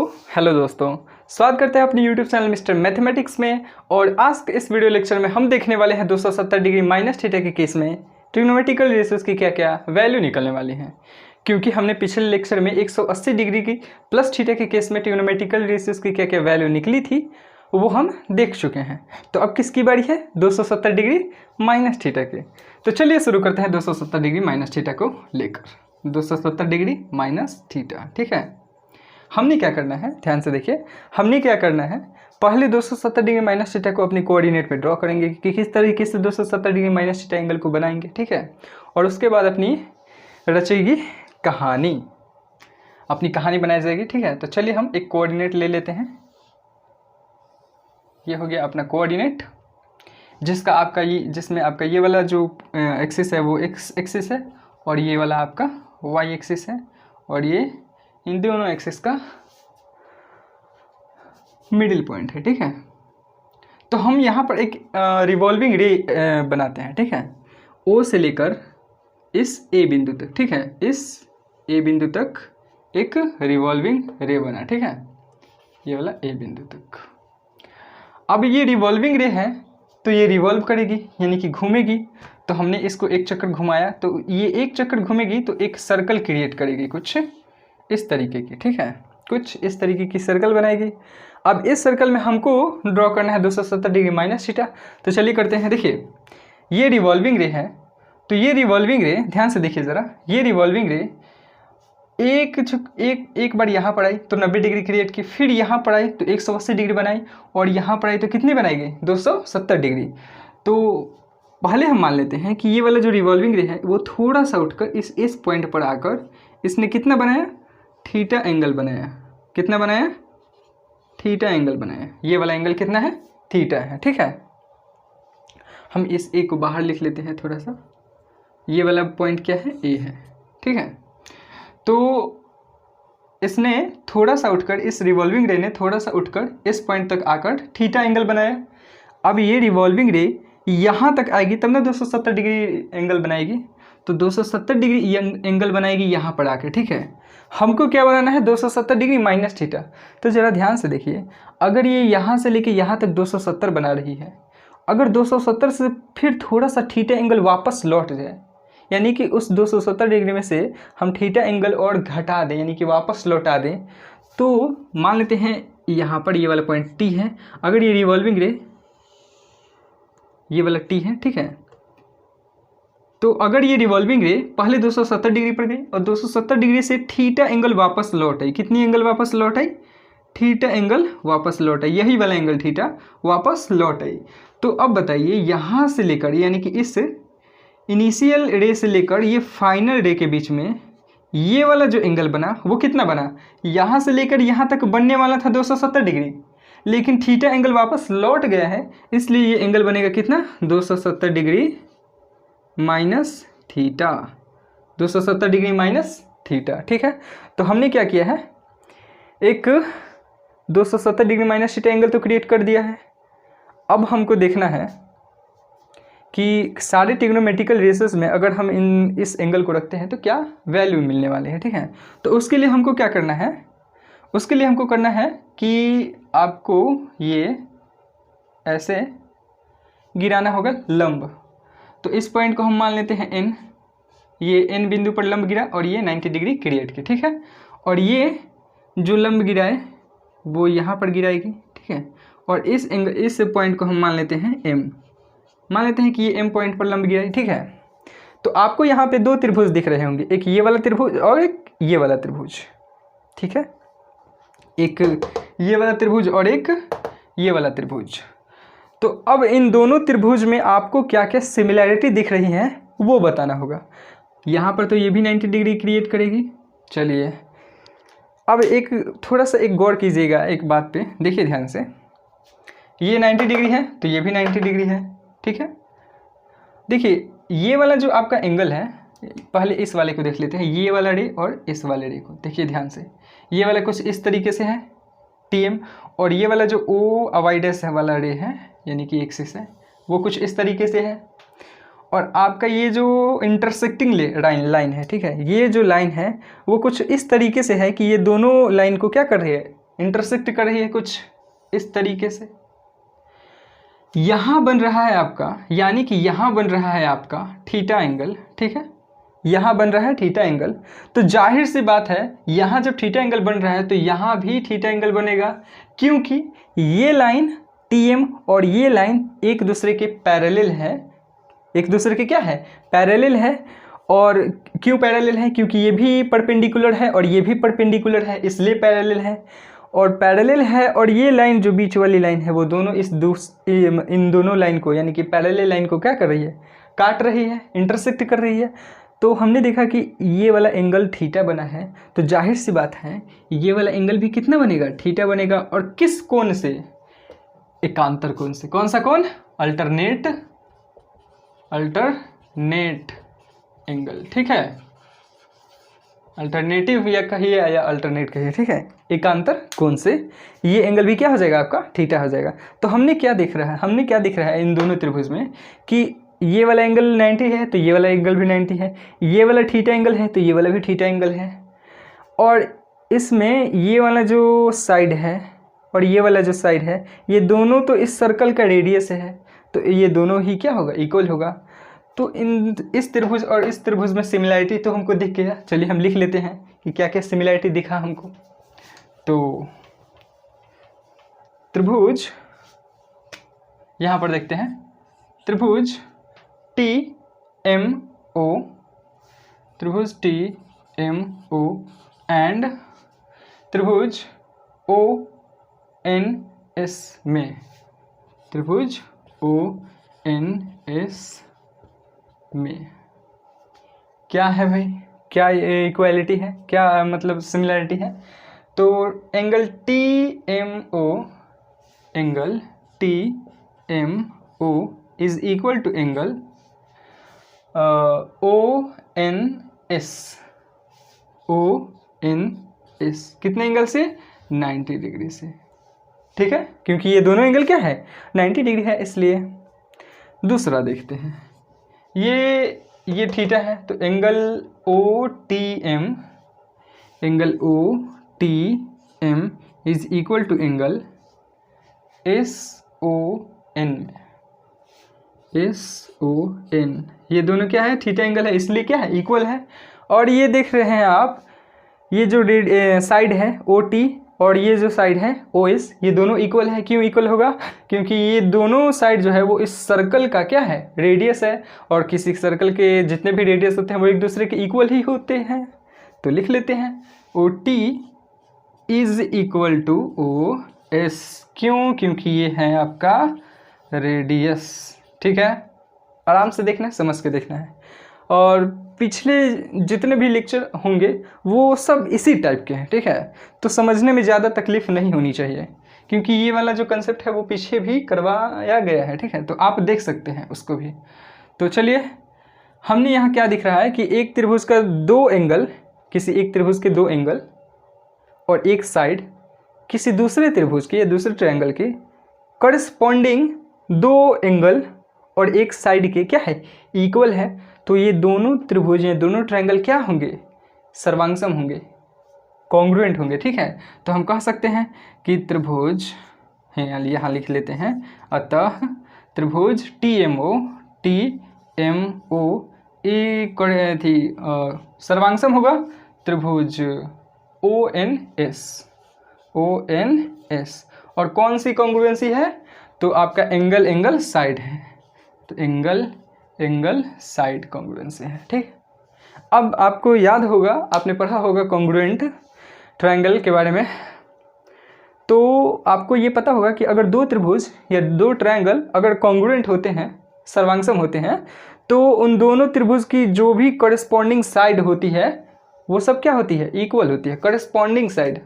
Hello दोस्तों, स्वागत करते हैं अपने YouTube चैनल मिस्टर मैथमेटिक्स में। और आज के इस वीडियो लेक्चर में हम देखने वाले हैं 270 डिग्री माइनस थीटा के केस में ट्रिग्नोमेट्रिकल रेशियोज की क्या क्या वैल्यू निकलने वाली हैं। क्योंकि हमने पिछले लेक्चर में 180 डिग्री की प्लस थीटा के केस में ट्रिग्नोमेट्रिकल रेशियोज की क्या क्या वैल्यू निकली थी वो हम देख चुके हैं। तो अब किसकी बारी है? 270 डिग्री माइनस थीटा के। तो चलिए शुरू करते हैं 270 डिग्री माइनस थीटा को लेकर। 270 डिग्री माइनस थीटा, ठीक है। हमने क्या करना है, ध्यान से देखिए, हमने क्या करना है, पहले 270 डिग्री माइनस थीटा को अपने कोऑर्डिनेट पे ड्रॉ करेंगे कि किस तरीके से 270 डिग्री माइनस थीटा एंगल को बनाएंगे, ठीक है। और उसके बाद अपनी रचेगी कहानी, अपनी कहानी बनाई जाएगी, ठीक है। तो चलिए हम एक कोऑर्डिनेट ले लेते हैं। ये हो गया अपना कोऑर्डिनेट, जिसमें आपका ये वाला जो एक्सिस है वो एक्स एक्सिस है और ये वाला आपका वाई एक्सिस है और ये इन दोनों एक्सिस का मिडिल पॉइंट है, ठीक है। तो हम यहाँ पर एक रिवॉल्विंग रे बनाते हैं, ठीक है। ओ से लेकर इस ए बिंदु तक, ठीक है, इस ए बिंदु तक एक रिवॉल्विंग रे बना, ठीक है, ये वाला ए बिंदु तक। अब ये रिवॉल्विंग रे है तो ये रिवॉल्व करेगी यानी कि घूमेगी। तो हमने इसको एक चक्कर घुमाया तो ये एक चक्कर घूमेगी तो एक सर्कल क्रिएट करेगी कुछ इस तरीके की, ठीक है, कुछ इस तरीके की सर्कल बनाएगी। अब इस सर्कल में हमको ड्रॉ करना है 270 डिग्री माइनस थीटा। तो चलिए करते हैं। देखिए ये रिवॉल्विंग रे है तो ये रिवॉल्विंग रे, ध्यान से देखिए ज़रा, ये रिवॉल्विंग रे एक बार यहाँ पर आई तो 90 डिग्री क्रिएट की, फिर यहाँ पर आई तो 180 डिग्री बनाई और यहाँ पर आई तो कितनी बनाएगी? 270 डिग्री। तो पहले हम मान लेते हैं कि ये वाला जो रिवॉल्विंग रे है वो थोड़ा सा उठकर इस पॉइंट पर आकर इसने कितना बनाया? थीटा एंगल बनाया। कितना बनाया? थीटा एंगल बनाया। ये वाला एंगल कितना है? थीटा है, ठीक है। हम इस ए को बाहर लिख लेते हैं थोड़ा सा। ये वाला पॉइंट क्या है? ए है, ठीक है। तो इसने थोड़ा सा उठकर, इस रिवॉल्विंग रे ने थोड़ा सा उठकर इस पॉइंट तक आकर थीटा एंगल बनाया। अब ये रिवॉल्विंग रे यहाँ तक आएगी तब ना 270 डिग्री एंगल बनाएगी। तो 270 डिग्री एंगल बनाएगी यहाँ पर आकर, ठीक है। हमको क्या बनाना है? 270 डिग्री माइनस थीटा। तो ज़रा ध्यान से देखिए, अगर ये यहाँ से लेके यहाँ तक 270 बना रही है, अगर 270 से फिर थोड़ा सा थीटा एंगल वापस लौट जाए, यानी कि उस 270 डिग्री में से हम थीटा एंगल और घटा दें यानी कि वापस लौटा दें, तो मान लेते हैं यहाँ पर ये वाला पॉइंट टी है। अगर ये रिवॉल्विंग रे ये वाला टी है, ठीक है। तो अगर ये रिवॉल्विंग रे पहले 270 डिग्री पर गई और 270 डिग्री से थीटा एंगल वापस लौट आई, कितनी एंगल वापस लौट आई? थीटा एंगल वापस लौट आई, यही वाला एंगल थीटा वापस लौट आई। तो अब बताइए यहाँ से लेकर यानी कि इस इनिशियल रे से लेकर ये फाइनल रे के बीच में ये वाला जो एंगल बना वो कितना बना? यहाँ से लेकर यहाँ तक बनने वाला था 270 डिग्री, लेकिन थीटा एंगल वापस लौट गया है, इसलिए ये एंगल बनेगा कितना? 270 degree minus theta. 270 degree minus theta, ठीक है। तो हमने क्या किया है, एक 270 डिग्री माइनस थीटा एंगल तो क्रिएट कर दिया है। अब हमको देखना है कि सारे ट्रिग्नोमेट्रिकल रेशियोज में अगर हम इस एंगल को रखते हैं तो क्या वैल्यू मिलने वाले हैं, ठीक है। तो उसके लिए हमको क्या करना है? उसके लिए हमको करना है कि आपको ये ऐसे गिराना होगा लंब। तो इस पॉइंट को हम मान लेते हैं एन, ये एन बिंदु पर लंब गिरा और ये 90 डिग्री क्रिएट की, ठीक है। और ये जो लंब गिराए वो यहाँ पर गिराएगी, ठीक है। और इस पॉइंट को हम मान लेते हैं एम, मान लेते हैं कि ये एम पॉइंट पर लंब गिराई, ठीक है। तो आपको यहाँ पे दो त्रिभुज दिख रहे होंगे, एक ये वाला त्रिभुज और एक ये वाला त्रिभुज, ठीक है। एक ये वाला त्रिभुज और एक ये वाला त्रिभुज। तो अब इन दोनों त्रिभुज में आपको क्या क्या सिमिलैरिटी दिख रही है वो बताना होगा। यहाँ पर तो ये भी 90 डिग्री क्रिएट करेगी। चलिए अब एक थोड़ा सा एक गौर कीजिएगा एक बात पे, देखिए ध्यान से, ये 90 डिग्री है तो ये भी 90 डिग्री है, ठीक है। देखिए ये वाला जो आपका एंगल है, पहले इस वाले को देख लेते हैं, ये वाला रे और इस वाले रे को देखिए ध्यान से। ये वाला कुछ इस तरीके से है टीएम, और ये वाला जो ओ अवाइडस है वाला रे है यानी कि एक्सिस है वो कुछ इस तरीके से है। और आपका ये जो इंटरसेक्टिंग लाइन है, ठीक है, ये जो लाइन है वो कुछ इस तरीके से है कि ये दोनों लाइन को क्या कर रही है? इंटरसेक्ट कर रही है कुछ इस तरीके से। यहाँ बन रहा है आपका, यानी कि यहाँ बन रहा है आपका थीटा एंगल, ठीक है, यहाँ बन रहा है थीटा एंगल। तो जाहिर सी बात है यहाँ जब थीटा एंगल बन रहा है तो यहाँ भी थीटा एंगल बनेगा, क्योंकि ये लाइन टीएम और ये लाइन एक दूसरे के पैरेलल है, एक दूसरे के क्या है, पैरेलल है। और क्यों पैरेलल है, क्योंकि ये भी परपेंडिकुलर है और ये भी परपेंडिकुलर है, इसलिए पैरेलल है। और पैरेलल है और ये लाइन जो बीच वाली लाइन है वो दोनों इन दोनों लाइन को, यानी कि पैरेलल लाइन को क्या कर रही है, काट रही है, इंटरसेक्ट कर रही है। तो हमने देखा कि ये वाला एंगल थीटा बना है, तो जाहिर सी बात है ये वाला एंगल भी कितना बनेगा, थीटा बनेगा। और किस कोण से, एकांतर कोण से। कौन सा कोण, अल्टरनेट एंगल, ठीक है, अल्टरनेटिव या कहिए या अल्टरनेट कहिए, ठीक है, एकांतर कोण से ये एंगल भी क्या हो जाएगा, आपका थीटा हो जाएगा। तो हमने क्या दिख रहा है इन दोनों त्रिभुज में कि ये वाला एंगल 90 है तो ये वाला एंगल भी 90 है, ये वाला थीटा एंगल है तो ये वाला भी थीटा एंगल है। और इसमें ये वाला जो साइड है और ये वाला जो साइड है, ये दोनों तो इस सर्कल का रेडियस है, तो ये दोनों ही क्या होगा, इक्वल होगा। तो इस त्रिभुज और इस त्रिभुज में सिमिलैरिटी तो हमको दिख गया। चलिए हम लिख लेते हैं कि क्या क्या सिमिलैरिटी दिखा हमको। तो त्रिभुज यहाँ पर देखते हैं, त्रिभुज TMO, त्रिभुज TMO एंड त्रिभुज ONS में, त्रिभुज ONS में क्या है भाई, क्या इक्वालिटी है, क्या मतलब सिमिलैरिटी है। तो angle TMO is equal to angle ONS कितने एंगल से, 90 डिग्री से, ठीक है, क्योंकि ये दोनों एंगल क्या है, 90 डिग्री है इसलिए। दूसरा देखते हैं, ये थीटा है तो angle OTM is equal to angle SON, ये दोनों क्या है, थीटा एंगल है, इसलिए क्या है, इक्वल है। और ये देख रहे हैं आप, ये जो साइड है OT और ये जो साइड है OS, ये दोनों इक्वल है। क्यों इक्वल होगा, क्योंकि ये दोनों साइड जो है वो इस सर्कल का क्या है, रेडियस है, और किसी सर्कल के जितने भी रेडियस होते हैं वो एक दूसरे के इक्वल ही होते हैं। तो लिख लेते हैं OT is equal to OS, क्यों, क्योंकि ये है आपका रेडियस, ठीक है। आराम से देखना है, समझ के देखना है। और पिछले जितने भी लेक्चर होंगे वो सब इसी टाइप के हैं, ठीक है, तो समझने में ज़्यादा तकलीफ नहीं होनी चाहिए, क्योंकि ये वाला जो कंसेप्ट है वो पीछे भी करवाया गया है, ठीक है, तो आप देख सकते हैं उसको भी। तो चलिए, हमने यहाँ क्या दिख रहा है कि एक त्रिभुज का दो एंगल, किसी एक त्रिभुज के दो एंगल और एक साइड किसी दूसरे त्रिभुज के या दूसरे ट्रायंगल के करस्पॉन्डिंग दो एंगल और एक साइड के क्या है, इक्वल है। तो ये दोनों त्रिभुज, ये दोनों ट्रायंगल क्या होंगे, सर्वांगसम होंगे, कॉन्ग्रुएंट होंगे, ठीक है। तो हम कह सकते हैं कि त्रिभुज है, यहाँ लिख लेते हैं, अतः त्रिभुज TMO सर्वांगसम होगा त्रिभुज ONS। और कौन सी कॉन्ग्रुएंसी है, तो आपका एंगल साइड है, तो एंगल साइड कॉन्ग्रुएंसी है, ठीक। अब आपको याद होगा, आपने पढ़ा होगा कॉन्ग्रुएंट ट्रायंगल के बारे में, तो आपको ये पता होगा कि अगर दो त्रिभुज या दो ट्रायंगल अगर कॉन्ग्रुएंट होते हैं, सर्वांगसम होते हैं, तो उन दोनों त्रिभुज की जो भी कॉरेस्पॉन्डिंग साइड होती है वो सब क्या होती है, इक्वल होती है। कॉरेस्पॉन्डिंग साइड,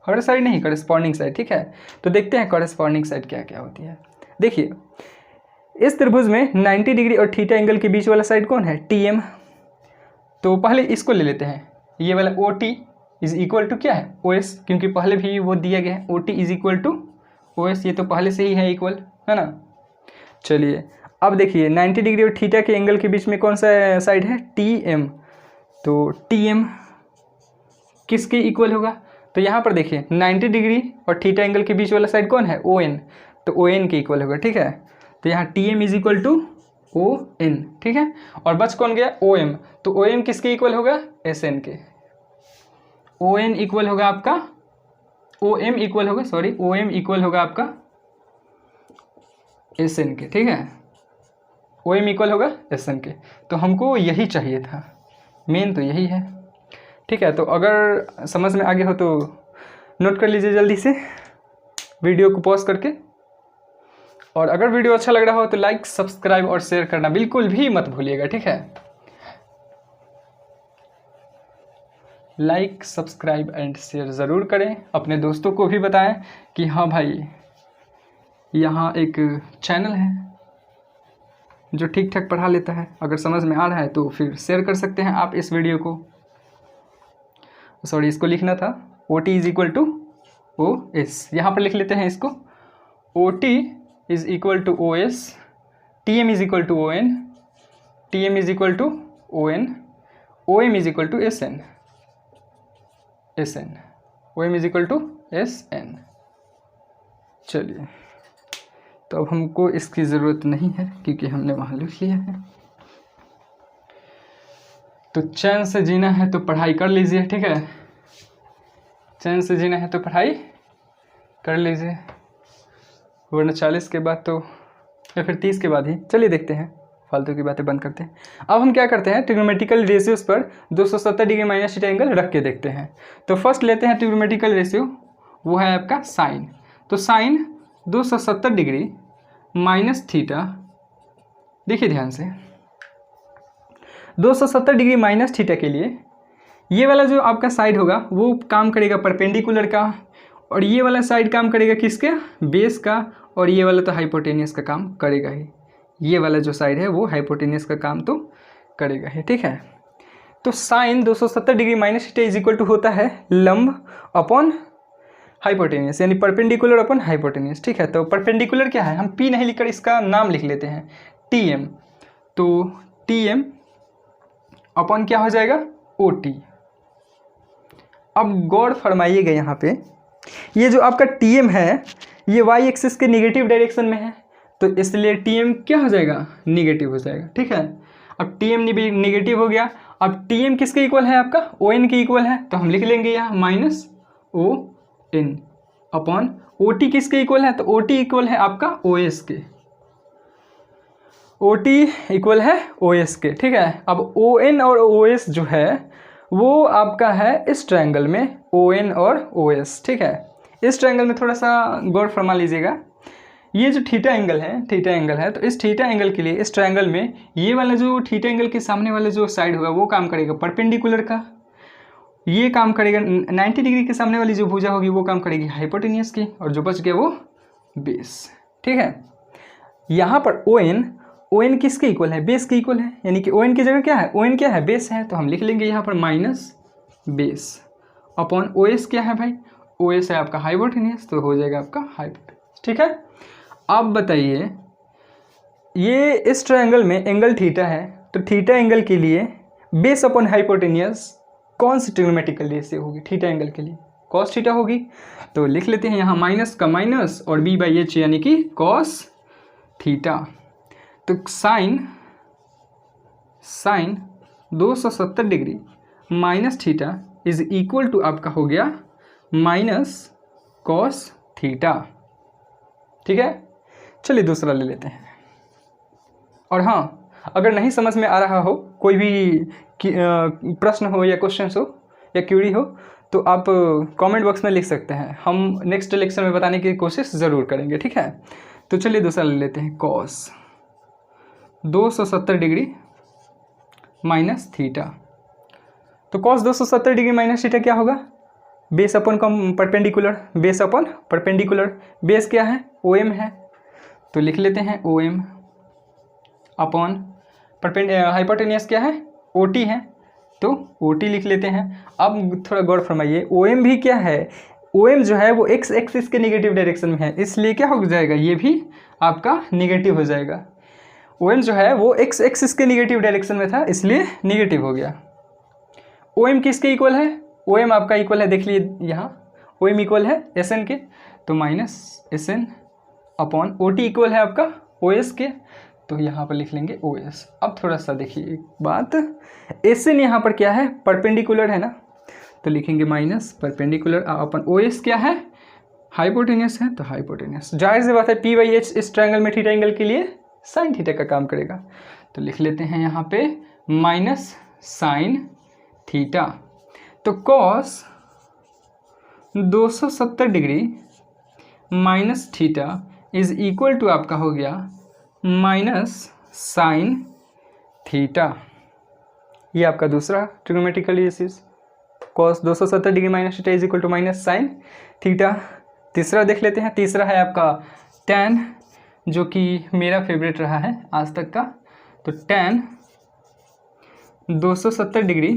हर साइड नहीं, कॉरेस्पॉन्डिंग साइड, ठीक है। तो देखते हैं कॉरेस्पॉन्डिंग साइड क्या क्या होती है। देखिए, इस त्रिभुज में 90 डिग्री और थीटा एंगल के बीच वाला साइड कौन है, TM। तो पहले इसको ले लेते हैं, ये वाला OT इज इक्वल टू क्या है, OS, क्योंकि पहले भी वो दिया गया है, OT is equal to OS, ये तो पहले से ही है इक्वल, है ना। चलिए अब देखिए, 90 डिग्री और थीटा के एंगल के बीच में कौन सा साइड है, TM। तो TM किसके इक्वल होगा, तो यहाँ पर देखिए 90 डिग्री और थीटा एंगल के बीच वाला साइड कौन है, ओ एन, तो ओ एन के इक्वल होगा, ठीक है। तो यहाँ T M is equal to O N, ठीक है। और बच कौन गया, ओ एम, तो ओ एम किसके इक्वल होगा, एस एन के। ओ एन इक्वल होगा आपका, ओ एम इक्वल होगा, सॉरी, ओ एम इक्वल होगा आपका एस एन के, ठीक है। ओ एम इक्वल होगा एस एन के। तो हमको यही चाहिए था, मेन तो यही है, ठीक है। तो अगर समझ में आ गया हो तो नोट कर लीजिए जल्दी से वीडियो को पॉज करके। और अगर वीडियो अच्छा लग रहा हो तो लाइक, सब्सक्राइब और शेयर करना बिल्कुल भी मत भूलिएगा, ठीक है। लाइक, सब्सक्राइब एंड शेयर ज़रूर करें, अपने दोस्तों को भी बताएं कि हाँ भाई यहाँ एक चैनल है जो ठीक ठाक पढ़ा लेता है। अगर समझ में आ रहा है तो फिर शेयर कर सकते हैं आप इस वीडियो को। सॉरी, इसको लिखना था O T is equal to O S, यहाँ पर लिख लेते हैं इसको, O T is equal to O S, T M is equal to O N, T M is equal to O N, O M is equal to S N, S N, O M is equal to S N. चलिए, तो अब हमको इसकी ज़रूरत नहीं है क्योंकि हमने वहाँ लिख लिया है। तो चैन से जीना है तो पढ़ाई कर लीजिए, ठीक है। चैन से जीना है तो पढ़ाई कर लीजिए, वरना 40 के बाद तो, या फिर 30 के बाद ही। चलिए देखते हैं, फालतू की बातें बंद करते हैं। अब हम क्या करते हैं, ट्रिग्नोमेट्रिकल रेशियोज पर 270 डिग्री माइनस थीटा एंगल रख के देखते हैं। तो फर्स्ट लेते हैं ट्रिग्नोमेट्रिकल रेशियो, वो है आपका साइन। तो साइन 270 डिग्री माइनस थीटा, देखिए ध्यान से, 270 डिग्री माइनस थीटा के लिए ये वाला जो आपका साइड होगा वो काम करेगा परपेंडिकुलर का, और ये वाला साइड काम करेगा किसके, बेस का, और ये वाला तो हाइपोटेनियस का काम करेगा ही। ये वाला जो साइड है वो हाइपोटेनियस का काम तो करेगा ही, ठीक है। तो sine 270 degree minus theta is equal to होता है लंब अपॉन हाइपोटेनियस, यानी परपेंडिकुलर अपॉन हाइपोटेनियस, ठीक है। तो परपेंडिकुलर क्या है, हम पी नहीं लिखकर इसका नाम लिख लेते हैं टी एम। तो टी एम अपॉन क्या हो जाएगा, ओ टी। अब गौर फरमाइएगा यहाँ पे, ये जो आपका टी एम है ये वाई एक्सिस के निगेटिव डायरेक्शन में है, तो इसलिए टी एम क्या हो जाएगा, निगेटिव हो जाएगा, ठीक है। अब टी एम निगेटिव हो गया। अब टी एम किसके इक्वल है, आपका ओ एन के इक्वल है, तो हम लिख लेंगे यहाँ minus O N upon O T किसके इक्वल है, तो ओ टी इक्वल है आपका ओ एस के, ओ टी इक्वल है ओ एस के, ठीक है। अब ओ एन और ओ एस जो है वो आपका है इस ट्रायंगल में, ओ एन और ओ एस, ठीक है। इस ट्रायंगल में थोड़ा सा गौर फरमा लीजिएगा, ये जो थीटा एंगल है, थीटा एंगल है, तो इस थीटा एंगल के लिए इस ट्रायंगल में ये वाला जो थीटा एंगल के सामने वाला जो साइड होगा वो काम करेगा परपेंडिकुलर का, ये काम करेगा 90 डिग्री के सामने वाली जो भुजा होगी वो काम करेगी हाइपोटेनियस की, और जो बच गया वो बेस, ठीक है। यहाँ पर ओ एन किसके इक्वल है, बेस के इक्वल है, यानी कि ओ एन की जगह क्या है, ओ एन क्या है, बेस है, तो हम लिख लेंगे यहाँ पर minus base upon O S क्या है भाई, ओ एस है आपका हाइपोटेनियस, तो हो जाएगा आपका हाइपोटेनियस, ठीक है। अब बताइए, ये इस ट्रायंगल में एंगल थीटा है, तो थीटा एंगल के लिए बेस अपॉन हाइपोटेनियस कौन सी ट्रिग्नोमेट्रिकल रेशियो होगी, थीटा एंगल के लिए कॉस थीटा होगी। तो लिख लेते हैं यहाँ माइनस का माइनस और बी बाई एच, यानी कि कॉस थीटा। तो sine 270 degree minus theta is equal to आपका हो गया माइनस कॉस थीटा, ठीक है। चलिए दूसरा ले लेते हैं। और हाँ, अगर नहीं समझ में आ रहा हो, कोई भी प्रश्न हो या क्वेश्चन हो या क्यूरी हो, तो आप कमेंट बॉक्स में लिख सकते हैं, हम नेक्स्ट लेक्चर में बताने की कोशिश ज़रूर करेंगे, ठीक है। तो चलिए दूसरा ले लेते हैं, कॉस 270 डिग्री माइनस थीटा। तो कॉस 270 डिग्री माइनस थीटा क्या होगा, base upon perpendicular, base upon perpendicular, base क्या है, ओ एम है, तो लिख लेते हैं ओ एम अपॉन हाइपोटेनियस क्या है, ओ टी है, तो ओ टी लिख लेते हैं। अब थोड़ा गौर फरमाइए, ओ एम भी क्या है, ओ एम जो है वो एक्स एक्सिस के निगेटिव डायरेक्शन में है, इसलिए क्या हो जाएगा, ये भी आपका निगेटिव हो जाएगा। ओ एम जो है वो एक्स एक्सिस के निगेटिव डायरेक्शन में था, इसलिए निगेटिव हो गया। ओ एम किसके इक्वल है, ओ एम आपका इक्वल है, देख लीजिए यहाँ ओ एम इक्वल है एस एन के, तो minus S N upon O T equal है आपका ओ एस के, तो यहाँ पर लिख लेंगे ओ एस। अब थोड़ा सा देखिए एक बात, एस एन यहाँ पर क्या है, परपेंडिकुलर है ना, तो लिखेंगे माइनस परपेंडिकुलर अपन ओ एस क्या है, हाइपोटेनियस है, तो हाइपोटेनियस। जाहिर सी बात है पी बाई एच इस ट्रायंगल में थीटा एंगल के लिए साइन थीटा का काम करेगा, तो लिख लेते हैं यहाँ पे माइनस साइन थीटा। तो cos 270 degree minus theta is equal to आपका हो गया माइनस साइन थीटा। ये आपका दूसरा trigonometrical analysis, cos 270 degree minus theta is equal to minus sine theta. तीसरा देख लेते हैं, तीसरा है आपका tan, जो कि मेरा फेवरेट रहा है आज तक का। तो tan 270 degree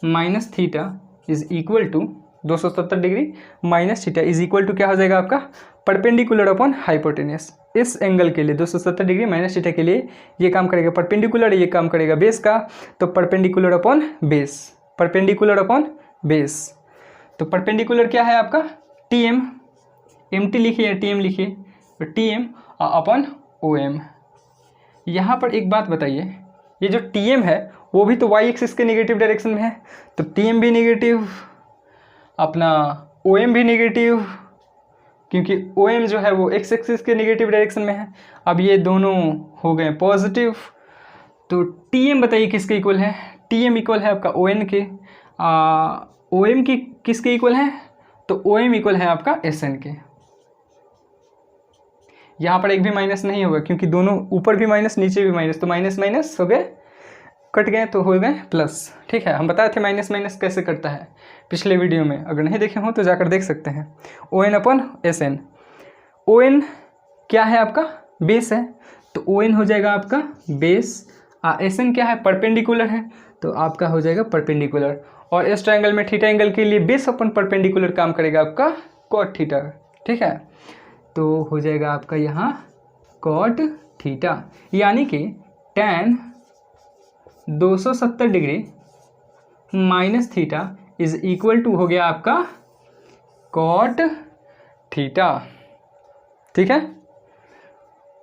minus theta is equal to 270 degree minus theta is equal to क्या हो जाएगा आपका, परपेंडिकुलर अपॉन हाइपोटेनियस। इस एंगल के लिए 270 डिग्री माइनस थीटा के लिए ये काम करेगा परपेंडिकुलर, ये काम करेगा बेस का, तो perpendicular upon base, perpendicular upon base. तो परपेंडिकुलर क्या है आपका टी एम, एम टी लिखिए या टी एम लिखिए, तो T M upon O M. यहाँ पर एक बात बताइए, ये जो टी एम है वो भी तो वाई एक्सिस के नेगेटिव डायरेक्शन में है, तो टी एम भी नेगेटिव, अपना ओ एम भी नेगेटिव, क्योंकि ओ एम जो है वो एक्स एक्सिस के नेगेटिव डायरेक्शन में है। अब ये दोनों हो गए पॉजिटिव, तो टी एम बताइए किसके इक्वल है, टी एम इक्वल है आपका ओ एन के, ओ एम की किसके इक्वल है, तो ओ एम इक्वल है आपका एस एन के। यहाँ पर एक भी माइनस नहीं होगा क्योंकि दोनों ऊपर भी माइनस नीचे भी माइनस, तो माइनस माइनस हो गए, कट गए तो हो गए प्लस। ठीक है, हम बताए थे माइनस माइनस कैसे करता है पिछले वीडियो में, अगर नहीं देखे हो तो जाकर देख सकते हैं। O N upon S N, O N क्या है आपका बेस है, तो ओ एन हो जाएगा आपका बेस, एस एन क्या है परपेंडिकुलर है, तो आपका हो जाएगा परपेंडिकुलर। और इस ट्रायंगल में थीटा एंगल के लिए बेस अपन परपेंडिकुलर काम करेगा आपका कॉट थीटा। ठीक है, तो हो जाएगा आपका यहाँ कॉट थीटा, यानी कि tan 270 degree minus theta is equal to हो गया आपका कॉट थीटा। ठीक है,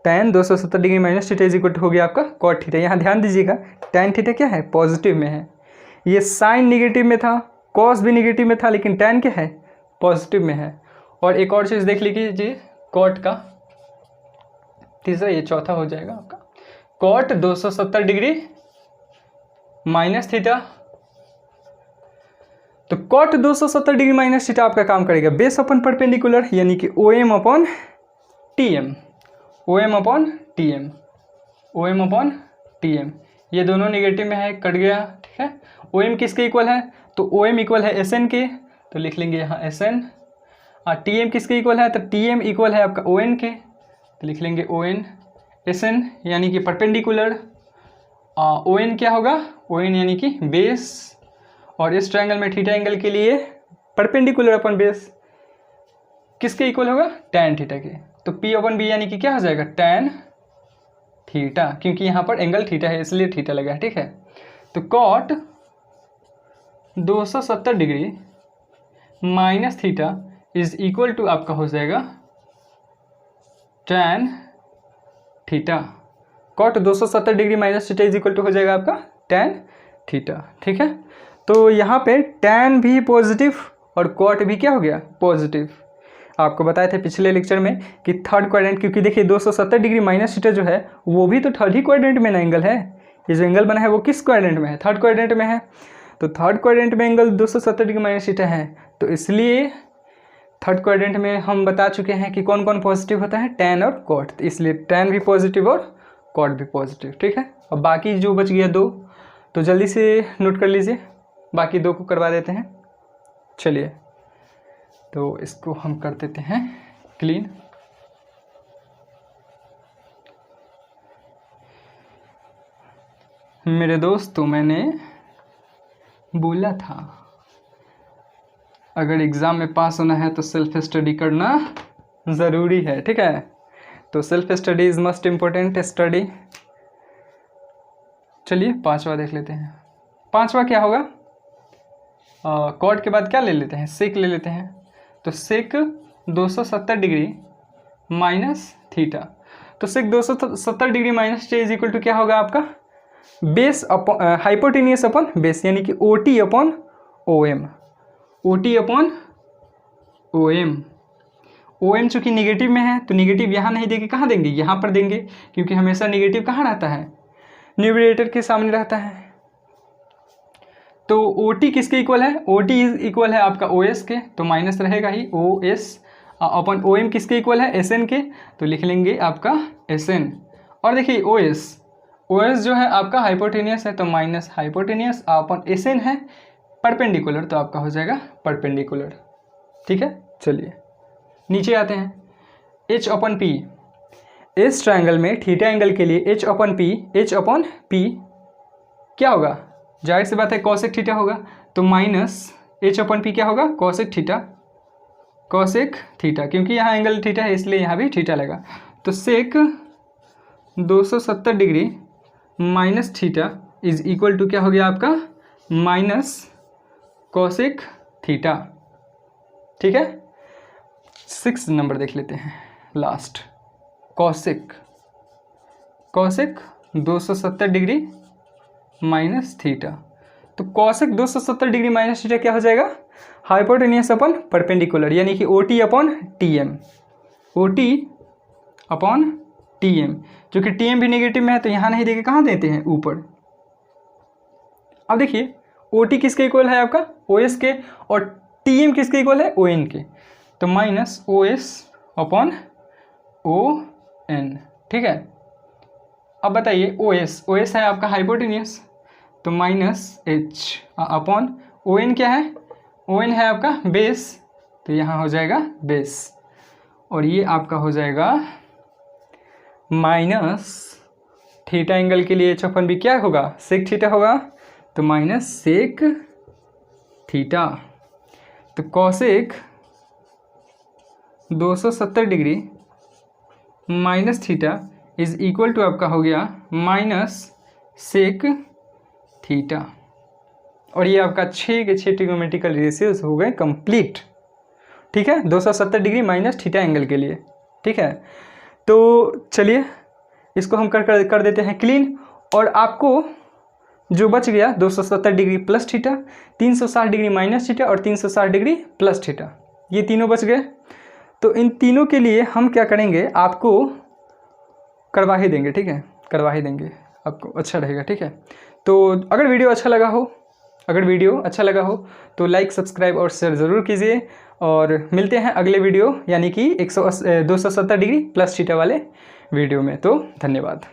tan 270 degree minus theta is equal to हो गया आपका कॉट थीटा। यहाँ ध्यान दीजिएगा tan थीटा क्या है, पॉजिटिव में है, ये साइन निगेटिव में था, कॉस भी निगेटिव में था, लेकिन tan क्या है, पॉजिटिव में है। और एक और चीज़ देख लीजिए कॉट का, तीसरा ये चौथा हो जाएगा आपका कॉट 270 डिग्री माइनस थीटा। तो कॉट 270 डिग्री माइनस थीटा आपका काम करेगा बेस अपन परपेंडिकुलर, यानी कि O M upon T M, O M upon T M, O M upon T M. ये दोनों नेगेटिव में है, कट गया। ठीक है, ओ एम किसके इक्वल है, तो ओ एम इक्वल है एस एन के, तो लिख लेंगे यहाँ एस एन। टी एम किसके इक्वल है, तो टी एम इक्वल है आपका ओ एन के, तो लिख लेंगे ओ एन एस एन, यानी कि परपेंडिकुलर। ओ एन क्या होगा, ओ एन यानी कि बेस, और इस ट्रायंगल में थीटा एंगल के लिए परपेंडिकुलर अपन बेस किसके इक्वल होगा, tan थीटा के, तो P अपन बी यानी कि क्या हो जाएगा tan थीटा, क्योंकि यहाँ पर एंगल थीटा है इसलिए थीटा लगा है। ठीक है, तो cot 270 degree minus theta is equal to आपका हो जाएगा tan theta. Cot 270 degree minus theta is equal to हो जाएगा आपका tan थीटा। ठीक है, तो यहाँ पे tan भी पॉजिटिव और कॉट भी क्या हो गया, पॉजिटिव। आपको बताए थे पिछले लेक्चर में कि थर्ड क्वाड्रेंट, क्योंकि देखिए 270 डिग्री माइनस थीटा जो है वो भी तो थर्ड ही क्वाड्रेंट में ना एंगल है, ये जो एंगल बना है वो किस क्वाड्रेंट में है, थर्ड क्वाड्रेंट में है। तो थर्ड क्वाड्रेंट में एंगल 270 डिग्री माइनस थीटा है, तो इसलिए थर्ड क्वाड्रेंट में हम बता चुके हैं कि कौन कौन पॉजिटिव होता है, tan और कॉट, तो इसलिए tan भी पॉजिटिव और कॉट भी पॉजिटिव। ठीक है, अब बाकी जो बच गया दो, तो जल्दी से नोट कर लीजिए, बाकी दो को करवा देते हैं। चलिए, तो इसको हम कर देते हैं क्लीन। मेरे दोस्तों, मैंने बोला था अगर एग्ज़ाम में पास होना है तो सेल्फ स्टडी करना ज़रूरी है। ठीक है, तो self study is must important study. चलिए पांचवा देख लेते हैं। पांचवा क्या होगा, कॉट के बाद क्या ले लेते हैं, सेक ले लेते हैं। तो सेक 270 डिग्री माइनस थीटा, तो sec 270 degree minus theta is equal to क्या होगा आपका, base upon hypotenuse upon base, यानी कि O T upon O M, O T upon O M. O M चूँकि निगेटिव में है तो निगेटिव यहाँ नहीं देंगे, कहाँ देंगे, यहाँ पर देंगे, क्योंकि हमेशा निगेटिव कहाँ रहता है, न्यूमरेटर के सामने रहता है। तो ओ टी किसके इक्वल है, ओ टी इज इक्वल है आपका ओ एस के, तो माइनस रहेगा ही, O S upon O M किसके इक्वल है, एस एन के, तो लिख लेंगे आपका एस एन। और देखिए ओ एस जो है आपका हाइपोटेनियस है, तो माइनस हाइपोटेनियस अपन एस एन है परपेंडिकुलर, तो आपका हो जाएगा परपेंडिकुलर। ठीक है, चलिए नीचे आते हैं। एच अपन पी, इस ट्रायंगल में थीटा एंगल के लिए एच अपन पी क्या होगा, जाहिर सी बात है कॉसेक थीटा होगा, तो माइनस एच अपन पी क्या होगा, कॉसेक थीटा, क्योंकि यहाँ एंगल थीटा है इसलिए यहाँ भी थीटा लगा। तो sec 270 degree minus theta is equal to क्या हो गया आपका, माइनस कॉसेक थीटा। ठीक है, 6 नंबर देख लेते हैं last, cosec 270 degree minus theta. तो कॉसेक 270 डिग्री माइनस थीटा क्या हो जाएगा, हाइपोटेनियस अपॉन परपेंडिकुलर, यानी कि O T upon T M, O T upon T M, जो कि टी एम भी नेगेटिव में है तो यहाँ नहीं देंगे, कहाँ देते हैं, ऊपर। अब देखिए ओ टी किसके इक्वल है आपका, ओ एस के, और टी एम किसके इक्वल है, ओ एन के, तो minus O S upon O N. ठीक है, अब बताइए ओ एस है आपका हाइपोटेनियस, तो minus H upon O N क्या है, ओ एन है आपका बेस, तो यहाँ हो जाएगा बेस, और ये आपका हो जाएगा माइनस थीटा एंगल के लिए एच अपन भी क्या होगा, सेक थीटा होगा, तो माइनस सेक थीटा। तो cosec 270 degree minus theta is equal to आपका हो गया माइनस सेक थीटा, और ये आपका 6 के 6 ट्रिग्नोमेट्रिकल रेशियोज हो गए कंप्लीट। ठीक है, 270 डिग्री माइनस थीटा एंगल के लिए। ठीक है, तो चलिए इसको हम कर देते हैं क्लीन, और आपको जो बच गया 270 degree plus theta, 360 degree minus theta और 360 डिग्री प्लस थीटा, ये तीनों बच गए। तो इन तीनों के लिए हम क्या करेंगे, आपको करवा ही देंगे। ठीक है, करवा ही देंगे आपको, अच्छा रहेगा। ठीक है, तो अगर वीडियो अच्छा लगा हो तो लाइक, सब्सक्राइब और शेयर ज़रूर कीजिए, और मिलते हैं अगले वीडियो यानी कि 270 डिग्री प्लस थीटा वाले वीडियो में। तो धन्यवाद।